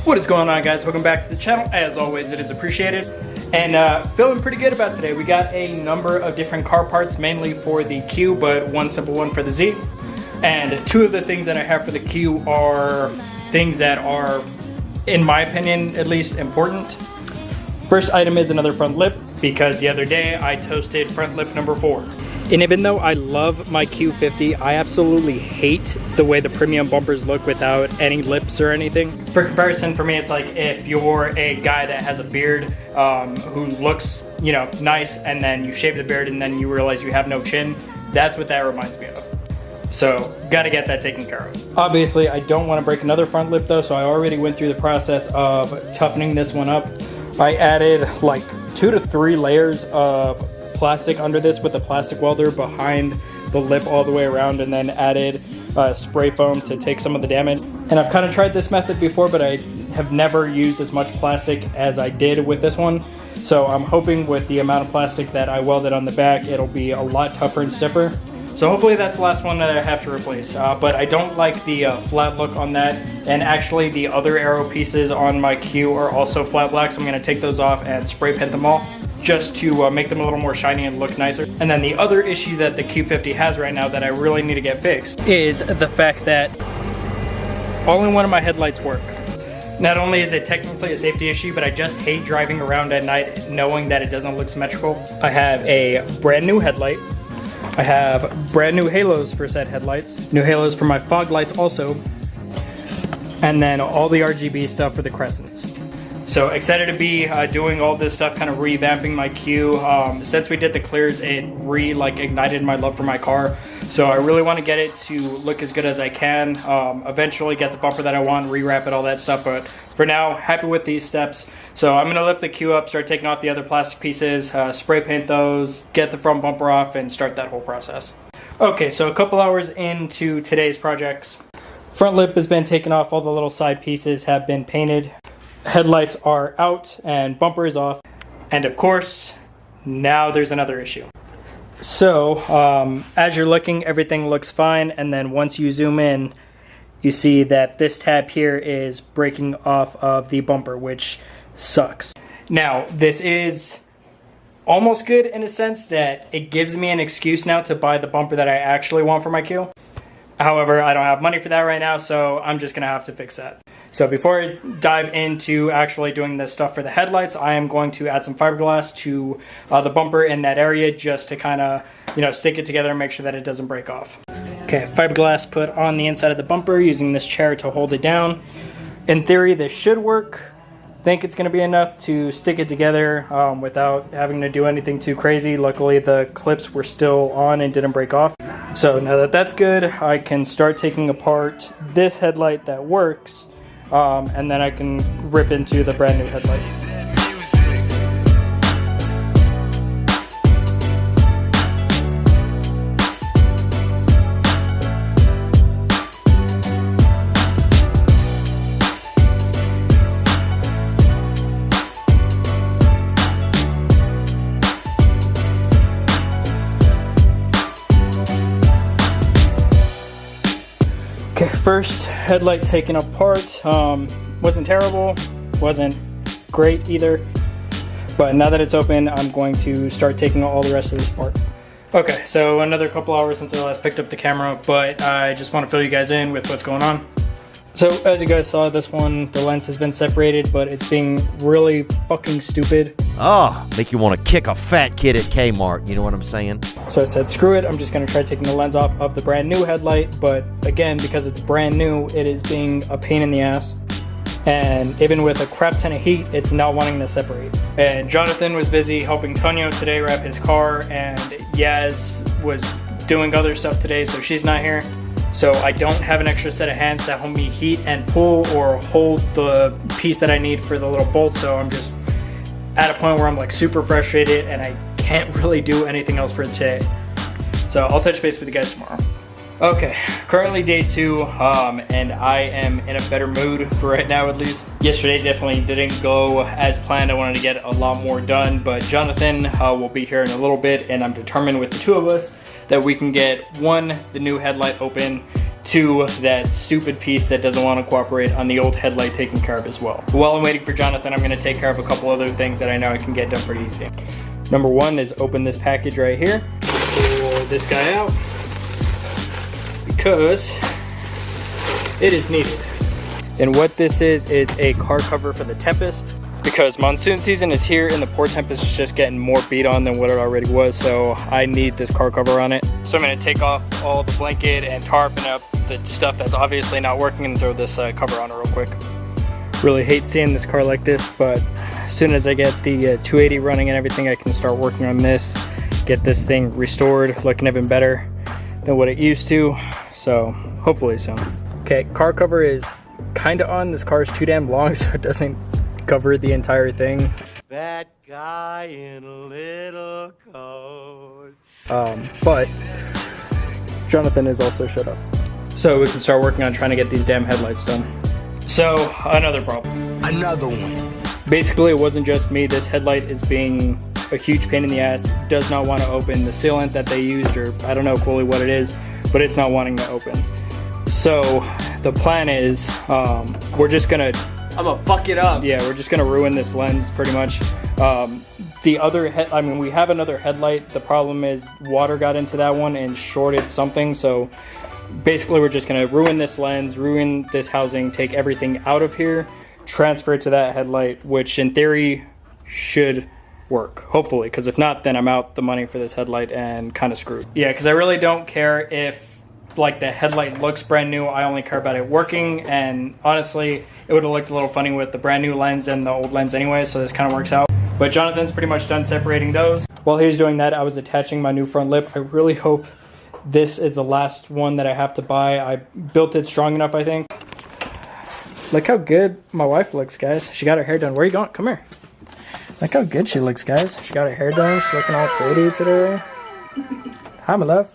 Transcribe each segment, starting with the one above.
What is going on, guys? Welcome back to the channel. As always, it is appreciated. And feeling pretty good about today. We got a number of different car parts, mainly for the Q, but one simple one for the Z. And two of the things that I have for the Q are things that are, in my opinion, at least important. First item is another front lip, because the other day I toasted front lip number 4. And even though I love my Q50, I absolutely hate the way the premium bumpers look without any lips or anything. For comparison, for me, it's like if you're a guy that has a beard who looks, you know, nice, and then you shave the beard and then you realize you have no chin. That's what that reminds me of. So, gotta get that taken care of. Obviously, I don't want to break another front lip though, so I already went through the process of toughening this one up. I added like 2 to 3 layers of plastic under this with a plastic welder behind the lip all the way around, and then added spray foam to take some of the damage. And I've kind of tried this method before, but I have never used as much plastic as I did with this one. So I'm hoping with the amount of plastic that I welded on the back, it'll be a lot tougher and stiffer. So hopefully that's the last one that I have to replace. But I don't like the flat look on that. And actually the other aero pieces on my Q are also flat black, so I'm gonna take those off and spray paint them all, just to make them a little more shiny and look nicer. And then the other issue that the Q50 has right now that I really need to get fixed is the fact that only one of my headlights work. Not only is it technically a safety issue, but I just hate driving around at night knowing that it doesn't look symmetrical. I have a brand new headlight. I have brand new halos for said headlights. New halos for my fog lights also. And then all the RGB stuff for the crescents. So excited to be doing all this stuff, kind of revamping my Q. Since we did the clears, it ignited my love for my car. So I really want to get it to look as good as I can. Eventually get the bumper that I want, rewrap it, all that stuff. But for now, happy with these steps. So I'm gonna lift the Q up, start taking off the other plastic pieces, spray paint those, get the front bumper off, and start that whole process. Okay, so a couple hours into today's projects. Front lip has been taken off, all the little side pieces have been painted. Headlights are out and bumper is off. And of course, now there's another issue. So as you're looking, everything looks fine, and then once you zoom in, you see that this tab here is breaking off of the bumper, which sucks. Now, this is almost good in a sense that it gives me an excuse now to buy the bumper that I actually want for my Q. However, I don't have money for that right now, so I'm just gonna have to fix that. So before I dive into actually doing this stuff for the headlights, I am going to add some fiberglass to the bumper in that area just to kind of, you know, stick it together and make sure that it doesn't break off. Okay, fiberglass put on the inside of the bumper using this chair to hold it down. In theory, this should work. I think it's gonna be enough to stick it together without having to do anything too crazy. Luckily, the clips were still on and didn't break off. So now that that's good, I can start taking apart this headlight that works, and then I can rip into the brand new headlight. Okay, first headlight taken apart. Wasn't terrible, wasn't great either, but now that it's open, I'm going to start taking all the rest of this apart. Okay, so another couple hours since I last picked up the camera, but I just want to fill you guys in with what's going on. So as you guys saw, this one, the lens has been separated, but it's being really fucking stupid. Oh, make you want to kick a fat kid at Kmart, you know what I'm saying? So I said, screw it, I'm just gonna try taking the lens off of the brand new headlight, but again, because it's brand new, it is being a pain in the ass. And even with a crap ton of heat, it's not wanting to separate. And Jonathan was busy helping Tonyo today wrap his car, and Yaz was doing other stuff today, so she's not here. So I don't have an extra set of hands to help me heat and pull or hold the piece that I need for the little bolt, so I'm just at a point where I'm like super frustrated and I can't really do anything else for today. So I'll touch base with you guys tomorrow. Okay, currently day 2, and I am in a better mood for right now at least. Yesterday definitely didn't go as planned. I wanted to get a lot more done, but Jonathan will be here in a little bit, and I'm determined with the two of us that we can get, 1, the new headlight open, to that stupid piece that doesn't want to cooperate on the old headlight taken care of as well. While I'm waiting for Jonathan, I'm going to take care of a couple other things that I know I can get done pretty easy. Number one is open this package right here. Pull this guy out because it is needed. And what this is a car cover for the Tempest, because monsoon season is here and the poor Tempest is just getting more beat on than what it already was, so I need this car cover on it. So I'm going to take off all the blanket and tarp and up the stuff that's obviously not working and throw this cover on it real quick. Really hate seeing this car like this, but as soon as I get the 280 running and everything, I can start working on this, get this thing restored, looking even better than what it used to, so hopefully soon. Okay, car cover is kind of on. This car is too damn long, so it doesn't cover the entire thing. That guy in a little coat. But Jonathan is also shut up. So we can start working on trying to get these damn headlights done. So, another problem. Another one. Basically, it wasn't just me. This headlight is being a huge pain in the ass. Does not want to open. The sealant that they used, or I don't know fully what it is, but it's not wanting to open. So, the plan is, we're just gonna... I'm gonna fuck it up. Yeah, we're just gonna ruin this lens pretty much. The other we have another headlight. The problem is water got into that one and shorted something. So basically we're just gonna ruin this lens, ruin this housing, take everything out of here, transfer it to that headlight, which in theory should work, hopefully, because if not, then I'm out the money for this headlight and kind of screwed. Yeah, because I really don't care if like the headlight looks brand new. I only care about it working, and honestly it would have looked a little funny with the brand new lens and the old lens anyway, so this kind of works out. But Jonathan's pretty much done separating those. While he was doing that, I was attaching my new front lip. I really hope this is the last one that I have to buy. I built it strong enough, I think. Look how good my wife looks, guys. She got her hair done. Where are you going? Come here. Look how good she looks, guys. She got her hair done. She's looking all pretty today. Hi, my love.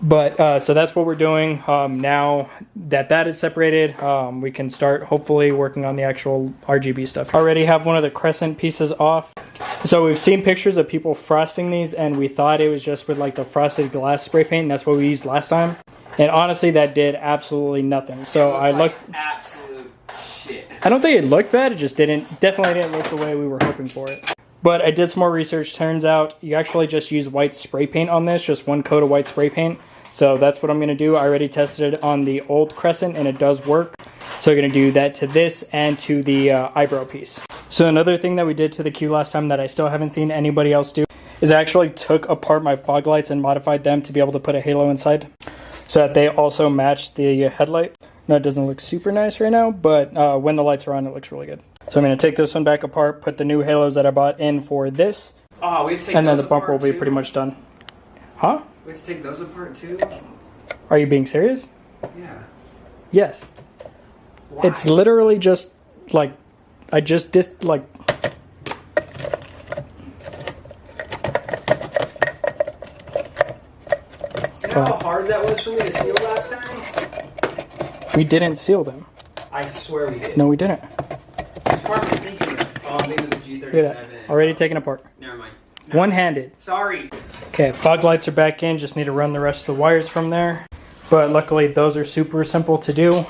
But so that's what we're doing. Now that is separated, we can start hopefully working on the actual RGB stuff. Already have one of the crescent pieces off. So we've seen pictures of people frosting these, and we thought it was just with like the frosted glass spray paint. And that's what we used last time. And honestly, that did absolutely nothing. So I looked absolute shit. I don't think it looked bad. It just definitely didn't look the way we were hoping for it. But I did some more research. Turns out you actually just use white spray paint on this, just one coat of white spray paint. So that's what I'm going to do. I already tested it on the old Crescent and it does work. So we're going to do that to this and to the eyebrow piece. So another thing that we did to the Q last time that I still haven't seen anybody else do is I actually took apart my fog lights and modified them to be able to put a halo inside so that they also match the headlight. Now it doesn't look super nice right now, but when the lights are on, it looks really good. So I'm going to take this one back apart, put the new halos that I bought in for this, Oh, we have to take and then those the bumper will be too? pretty much done. Huh? We have to take those apart too? Are you being serious? Yeah. Yes. Why? It's literally just like, I just like. You know how hard that was for me to seal last time? We didn't seal them. I swear we did. No, we didn't. Which part am I thinking of? Oh, I'm thinking of the G37. Look at that. Already taken apart. Never mind. One-handed. Sorry. Okay, fog lights are back in. Just need to run the rest of the wires from there. But luckily, those are super simple to do.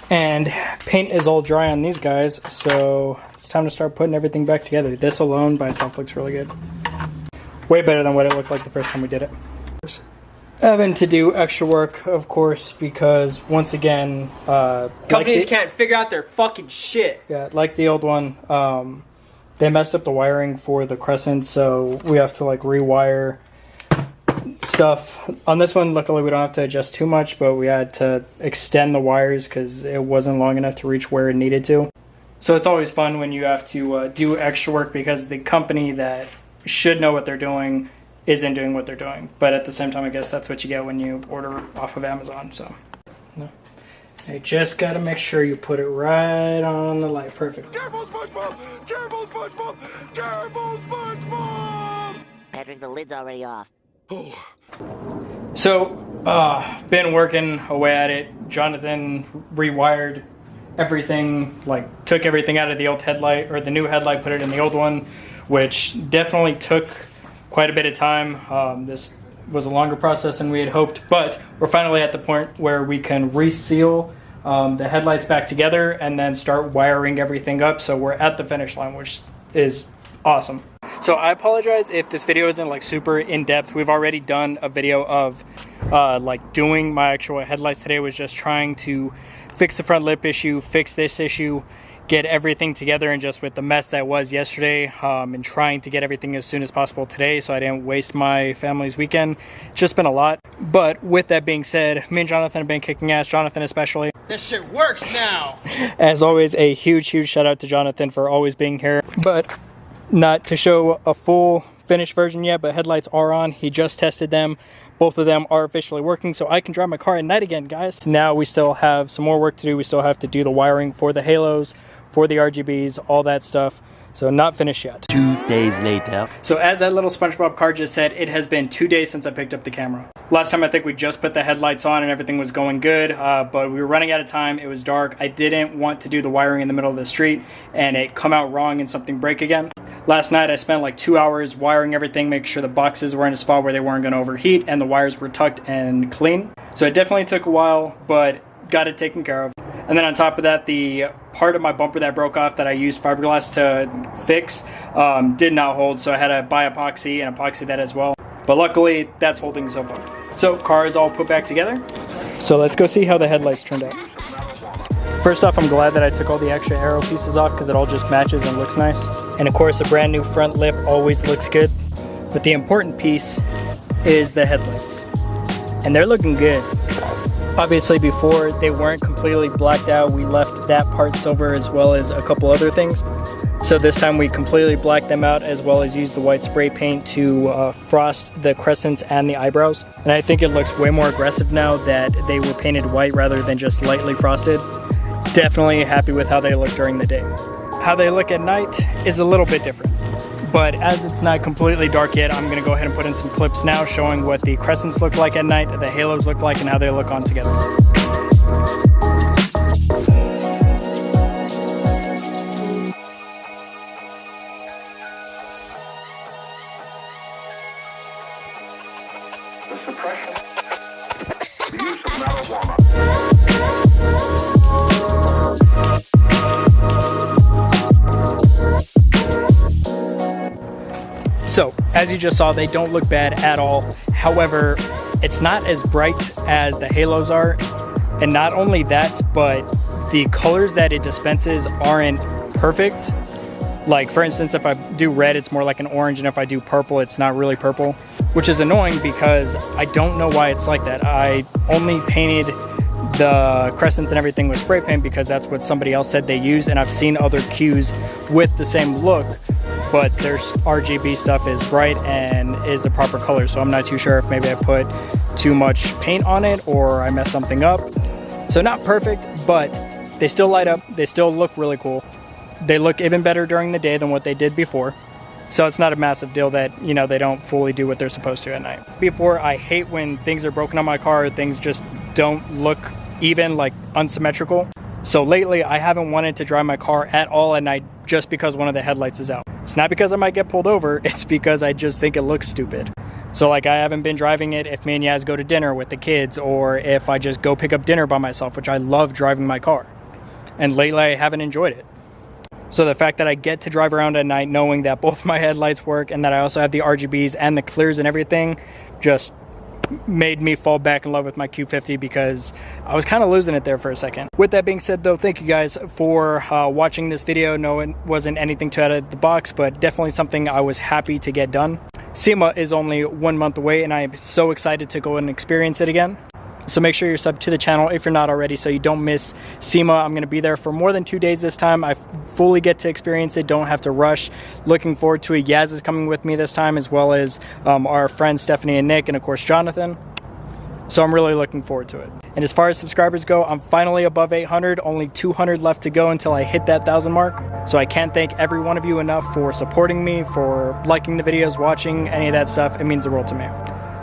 And paint is all dry on these guys, so it's time to start putting everything back together. This alone by itself looks really good. Way better than what it looked like the first time we did it. Having to do extra work, of course, because once again, Companies can't figure out their fucking shit. Yeah, like the old one, they messed up the wiring for the Crescent, so we have to like rewire stuff. On this one, luckily we don't have to adjust too much, but we had to extend the wires because it wasn't long enough to reach where it needed to. So it's always fun when you have to do extra work because the company that should know what they're doing isn't doing what they're doing. But at the same time, I guess that's what you get when you order off of Amazon. So no. You just gotta make sure you put it right on the light. Perfect. Careful, SpongeBob! Careful, SpongeBob! Careful, SpongeBob! Patrick, the lid's already off. Oh. So, been working away at it. Jonathan rewired everything, like took everything out of the old headlight, or the new headlight, put it in the old one, which definitely took quite a bit of time. This was a longer process than we had hoped, but we're finally at the point where we can reseal the headlights back together and then start wiring everything up. So we're at the finish line, which is awesome. So I apologize if this video isn't like super in depth. We've already done a video of like doing my actual headlights. Today was just trying to fix the front lip issue, fix this issue, get everything together, and just with the mess that was yesterday, and trying to get everything as soon as possible today so I didn't waste my family's weekend. It's just been a lot. But with that being said, me and Jonathan have been kicking ass, Jonathan especially. This shit works now! As always, a huge shout out to Jonathan for always being here. But not to show a full finished version yet, but headlights are on. He just tested them. Both of them are officially working, so I can drive my car at night again, guys. Now we still have some more work to do. We still have to do the wiring for the halos, for the RGBs, all that stuff. So not finished yet. 2 days later. So as that little SpongeBob card just said, it has been 2 days since I picked up the camera. Last time I think we just put the headlights on and everything was going good, but we were running out of time. It was dark. I didn't want to do the wiring in the middle of the street and it come out wrong and something break again. Last night I spent like 2 hours wiring everything, making sure the boxes were in a spot where they weren't going to overheat and the wires were tucked and clean. So it definitely took a while, but got it taken care of. And then on top of that, the part of my bumper that broke off that I used fiberglass to fix did not hold, so I had to buy epoxy and epoxy that as well. But luckily, that's holding so far. So car is all put back together. So let's go see how the headlights turned out. First off, I'm glad that I took all the extra arrow pieces off because it all just matches and looks nice. And of course, a brand new front lip always looks good. But the important piece is the headlights. And they're looking good. Obviously before they weren't completely blacked out, we left that part silver as well as a couple other things. So this time we completely blacked them out as well as used the white spray paint to frost the crescents and the eyebrows. And I think it looks way more aggressive now that they were painted white rather than just lightly frosted. Definitely happy with how they look during the day. How they look at night is a little bit different. But as it's not completely dark yet, I'm gonna go ahead and put in some clips now showing what the crescents look like at night, the halos look like, and how they look on together. The suppression, the use of marijuana. So, as you just saw, they don't look bad at all. However, it's not as bright as the halos are. And not only that, but the colors that it dispenses aren't perfect. Like, for instance, if I do red, it's more like an orange, and if I do purple, it's not really purple, which is annoying because I don't know why it's like that. I only painted the crescents and everything with spray paint because that's what somebody else said they used, and I've seen other Qs with the same look, but their RGB stuff is bright and is the proper color, so I'm not too sure if maybe I put too much paint on it or I messed something up. So not perfect, but they still light up, they still look really cool. They look even better during the day than what they did before. So it's not a massive deal that, you know, they don't fully do what they're supposed to at night. Before, I hate when things are broken on my car, things just don't look even, like unsymmetrical. So lately, I haven't wanted to drive my car at all at night just because one of the headlights is out. It's not because I might get pulled over, it's because I just think it looks stupid. So like, I haven't been driving it if me and Yaz go to dinner with the kids, or if I just go pick up dinner by myself, which I love driving my car. And lately, I haven't enjoyed it. So the fact that I get to drive around at night knowing that both my headlights work and that I also have the RGBs and the clears and everything just made me fall back in love with my Q50 because I was kind of losing it there for a second. With that being said though, thank you guys for watching this video. No, it wasn't anything too out of the box, but definitely something I was happy to get done. SEMA is only 1 month away and I am so excited to go and experience it again. So make sure you're subbed to the channel if you're not already so you don't miss SEMA. I'm going to be there for more than 2 days this time. I fully get to experience it, don't have to rush. Looking forward to it. Yaz is coming with me this time, as well as our friends Stephanie and Nick, and of course Jonathan. So I'm really looking forward to it. And as far as subscribers go, I'm finally above 800, only 200 left to go until I hit that 1,000 mark. So I can't thank every one of you enough for supporting me, for liking the videos, watching any of that stuff. It means the world to me.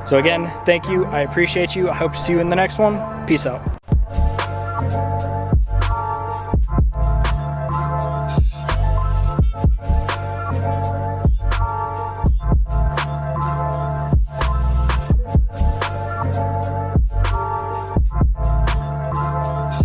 So again, thank you. I appreciate you. I hope to see you in the next one. Peace out.